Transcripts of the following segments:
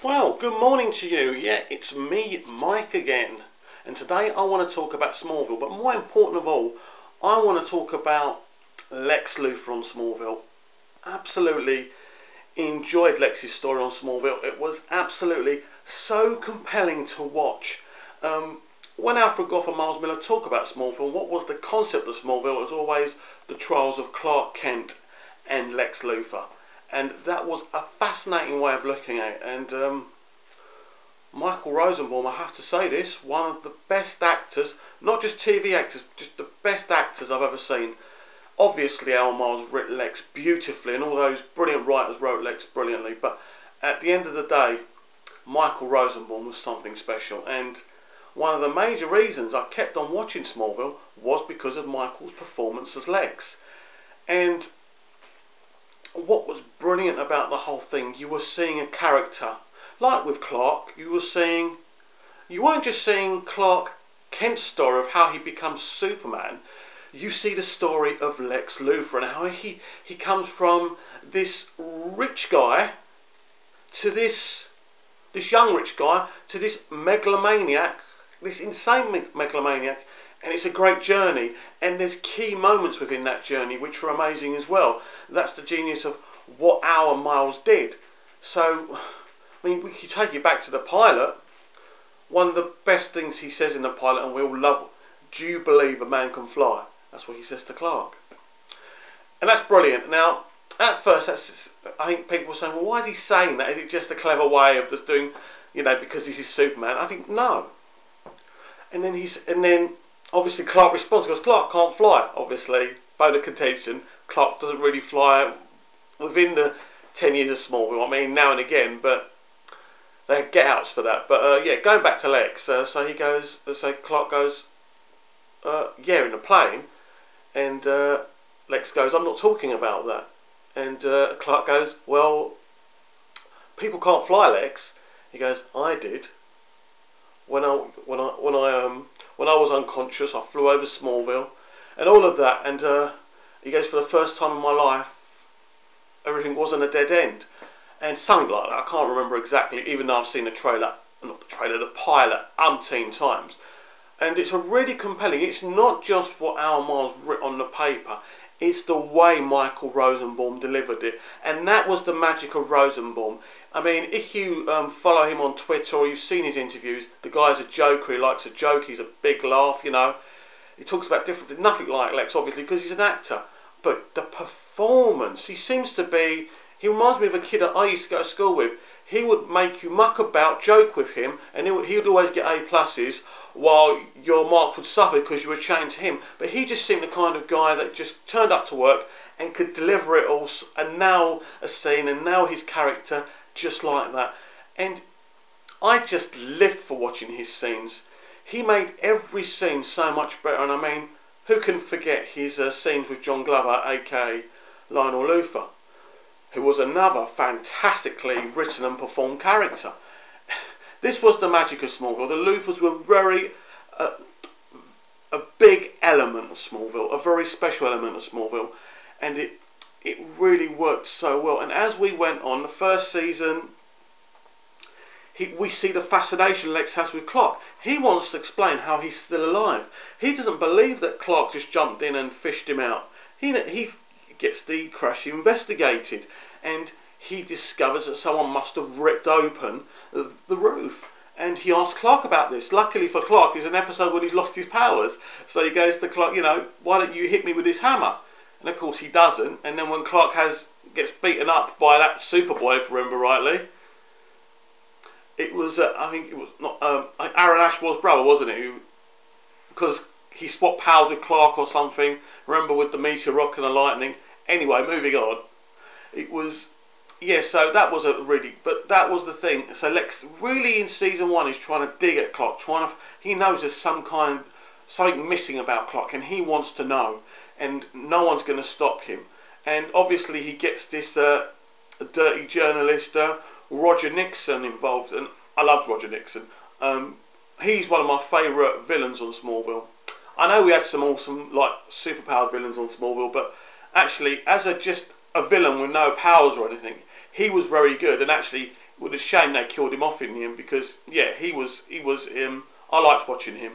Well, good morning to you. Yeah, it's me, Mike again. And today I want to talk about Smallville, but more important of all, I want to talk about Lex Luthor on Smallville. Absolutely enjoyed Lex's story on Smallville. It was absolutely so compelling to watch. When Alfred Gough and Miles Miller talk about Smallville, what was the concept of Smallville? It was always the trials of Clark Kent and Lex Luthor. And that was a fascinating way of looking at it. And Michael Rosenbaum, I have to say this, one of the best actors, not just TV actors, just the best actors I've ever seen. Obviously, Al Miles wrote Lex beautifully, and all those brilliant writers wrote Lex brilliantly. But at the end of the day, Michael Rosenbaum was something special. And one of the major reasons I kept on watching Smallville was because of Michael's performance as Lex. And what was brilliant about the whole thing, you were seeing a character. Like with Clark, you weren't just seeing Clark Kent's story of how he becomes Superman. You see the story of Lex Luthor and how he comes from this rich guy to this young rich guy to this megalomaniac, this insane megalomaniac. And it's a great journey, and there's key moments within that journey which are amazing as well. That's the genius of what our Miles did. So, I mean, we could take it back to the pilot. One of the best things he says in the pilot, and we all love it, do you believe a man can fly? That's what he says to Clark. And that's brilliant. Now, at first, I think people were saying, well, why is he saying that? Is it just a clever way of just doing, because this is Superman? I think, no. And then obviously Clark responds, because Clark can't fly, obviously. Bone of contention, Clark doesn't really fly within the 10 years of Smallville. I mean, now and again, but they get outs for that. But yeah, going back to Lex, so Clark goes, yeah, in the plane, and Lex goes, I'm not talking about that. And Clark goes, well, people can't fly, Lex. He goes, I did. When I was unconscious, I flew over Smallville, and all of that. And he goes, for the first time in my life, everything wasn't a dead end, and something like that. I can't remember exactly, even though I've seen the pilot umpteen times. And it's a really compelling. It's not just what Al Miles wrote on the paper. It's the way Michael Rosenbaum delivered it, and that was the magic of Rosenbaum. I mean, if you follow him on Twitter or you've seen his interviews, the guy's a joker. He likes a joke. He's a big laugh. He talks about nothing like Lex, obviously, because he's an actor. But the performance, he reminds me of a kid that I used to go to school with. He would make you muck about, joke with him, and he would always get A+, while your marks would suffer because you were chatting to him. But he just seemed the kind of guy that just turned up to work and could deliver it all, and now a scene, and now his character, just like that. And I just lived for watching his scenes. He made every scene so much better, and I mean, who can forget his scenes with John Glover, aka Lionel Luthor, who was another fantastically written and performed character. This was the magic of Smallville. The Luthors were a big element of Smallville, a very special element of Smallville, and it really worked so well. And as we went on, the first season, we see the fascination Lex has with Clark. He wants to explain how he's still alive. He doesn't believe that Clark just jumped in and fished him out. He gets the crash investigated, and he discovers that someone must have ripped open the roof. And he asks Clark about this. Luckily for Clark, there's an episode when he's lost his powers. So he goes to Clark, why don't you hit me with this hammer? And of course he doesn't. And then when Clark gets beaten up by that Superboy, if I remember rightly, it was, I think it was not Aaron Ashmore's brother, wasn't it? Because he swapped powers with Clark or something. Remember, with the meteor, rock and the lightning. Anyway, moving on. It was, yeah, so that was but that was the thing. So Lex really in season 1 is trying to dig at Clark, he knows there's something missing about Clark, and he wants to know, and no one's going to stop him. And obviously he gets this dirty journalist, Roger Nixon, involved, and I loved Roger Nixon. He's one of my favourite villains on Smallville. I know we had some awesome, superpowered villains on Smallville, but actually, as just a villain with no powers or anything, he was very good. And actually, With a shame they killed him off in the end because yeah, he was I liked watching him.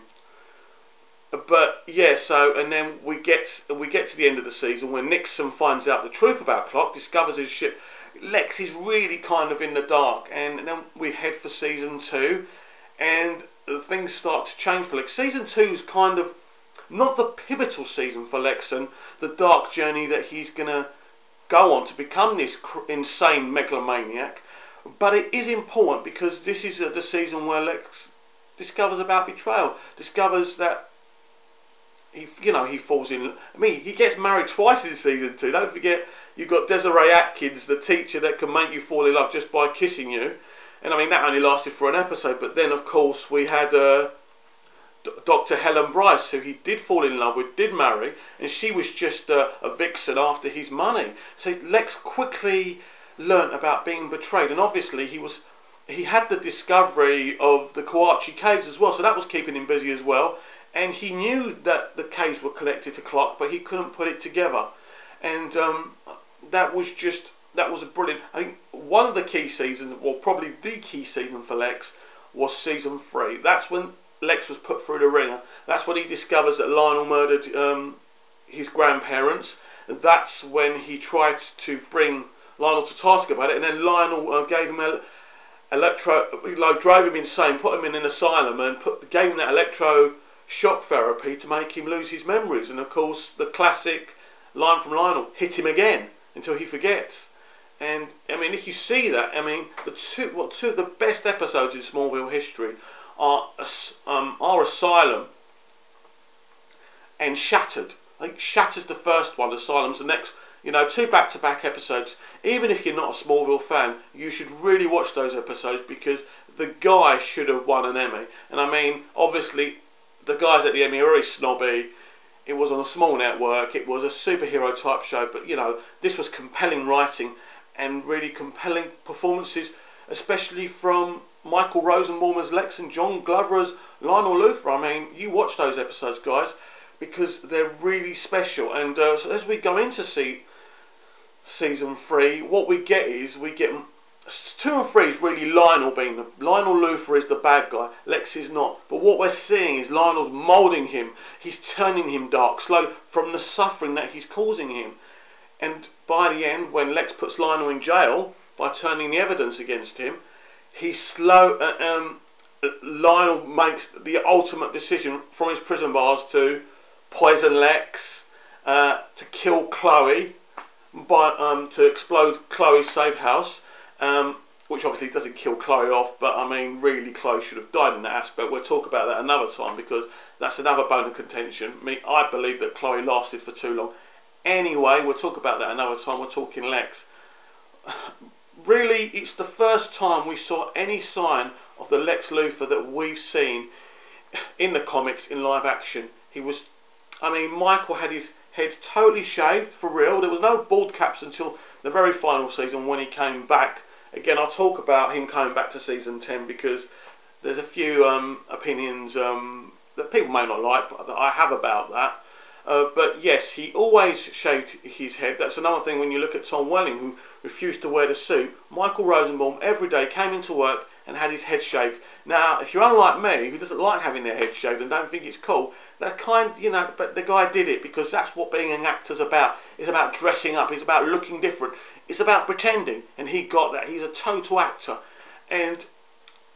But yeah, so and then we get to the end of the season when Nixon finds out the truth about Clark, discovers his ship. Lex is really kind of in the dark, and then we head for season 2, and things start to change for Lex. Season 2 is kind of not the pivotal season for Lex and the dark journey that he's gonna go on to become this insane megalomaniac. But it is important because this is the season where Lex discovers about betrayal, discovers that he falls in. I mean, he gets married twice in season 2. Don't forget, you've got Desiree Atkins, the teacher that can make you fall in love just by kissing you. And I mean, that only lasted for an episode. But then, of course, we had Dr. Helen Bryce, who he did fall in love with, did marry, and she was just a vixen after his money. So Lex quickly learnt about being betrayed, and obviously he had the discovery of the Kawatche caves as well, so that was keeping him busy as well. And he knew that the caves were connected to Clark, but he couldn't put it together. And that was a brilliant. I think one of the key seasons, well, probably the key season for Lex, was season 3. That's when Lex was put through the ringer. That's when he discovers that Lionel murdered his grandparents. And that's when he tried to bring Lionel to task about it. And then Lionel gave him drove him insane, put him in an asylum, and gave him that electro shock therapy to make him lose his memories. And of course, the classic line from Lionel, hit him again until he forgets. And I mean, if you see that, I mean, two of the best episodes in Smallville history are Asylum and Shattered. I think Shattered's the first one, Asylum's the next. 2 back-to-back episodes. Even if you're not a Smallville fan, you should really watch those episodes because the guy should have won an Emmy. And I mean, obviously, the guys at the Emmy are very snobby. It was on a small network. It was a superhero type show. But, this was compelling writing and really compelling performances, especially from Michael Rosenbaum as Lex and John Glover as Lionel Luthor. I mean, you watch those episodes, guys, because they're really special. And so as we go into season 3, what we get 2 and 3 is really Lionel Luthor is the bad guy, Lex is not. But what we're seeing is Lionel's moulding him. He's turning him dark, slow, from the suffering that he's causing him. And by the end, when Lex puts Lionel in jail by turning the evidence against him, Lionel makes the ultimate decision from his prison bars to poison Lex, to kill Chloe, to explode Chloe's safe house, which obviously doesn't kill Chloe off, but I mean, really, Chloe should have died in that aspect. We'll talk about that another time because that's another bone of contention. I believe that Chloe lasted for too long. Anyway, we'll talk about that another time. We're talking Lex. Really, it's the first time we saw any sign of the Lex Luthor that we've seen in the comics in live action. Michael had his head totally shaved, for real. There was no bald caps until the very final season when he came back. Again, I'll talk about him coming back to season 10 because there's a few opinions that people may not like, but that I have about that. But yes, he always shaved his head. That's another thing when you look at Tom Welling, who refused to wear the suit. Michael Rosenbaum every day came into work and had his head shaved. Now, if you're unlike me, who doesn't like having their head shaved and don't think it's cool, that's but the guy did it because that's what being an actor's about. It's about dressing up. It's about looking different. It's about pretending, and he got that. He's a total actor, and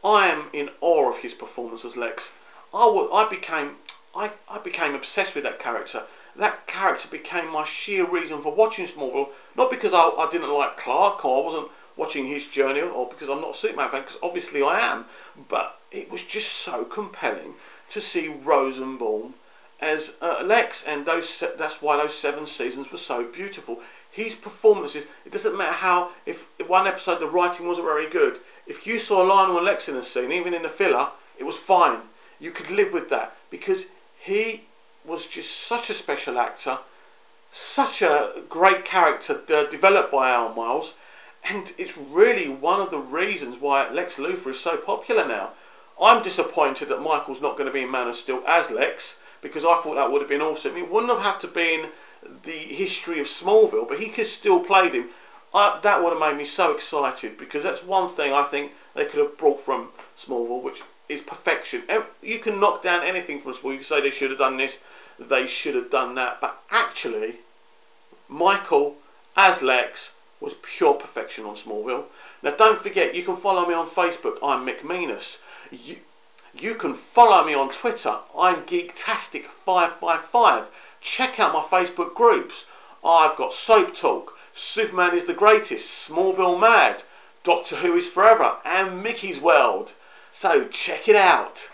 I am in awe of his performance as Lex. I became obsessed with that character. That character became my sheer reason for watching Smallville. Not because I didn't like Clark or I wasn't watching his journey or because I'm not a Superman fan, because obviously I am. But it was just so compelling to see Rosenbaum as Lex, and that's why those 7 seasons were so beautiful. His performances, it doesn't matter how, if one episode the writing wasn't very good, if you saw Lionel and Lex in a scene, even in the filler, it was fine. You could live with that because he was just such a special actor, such a great character developed by Al Miles, and it's really one of the reasons why Lex Luthor is so popular now. I'm disappointed that Michael's not going to be in Man of Steel as Lex because I thought that would have been awesome. It wouldn't have had to be in the history of Smallville, but he could still play him. That would have made me so excited, because that's one thing I think they could have brought from Smallville, which is perfection. You can knock down anything from Smallville. You can say they should have done this, they should have done that, but actually, Michael as Lex was pure perfection on Smallville. Now don't forget, you can follow me on Facebook, I'm Mick Meanus. You can follow me on Twitter, I'm Geektastic555. Check out my Facebook groups. I've got Soap Talk, Superman is the Greatest, Smallville Mad, Doctor Who is Forever, and Mickey's World. So check it out.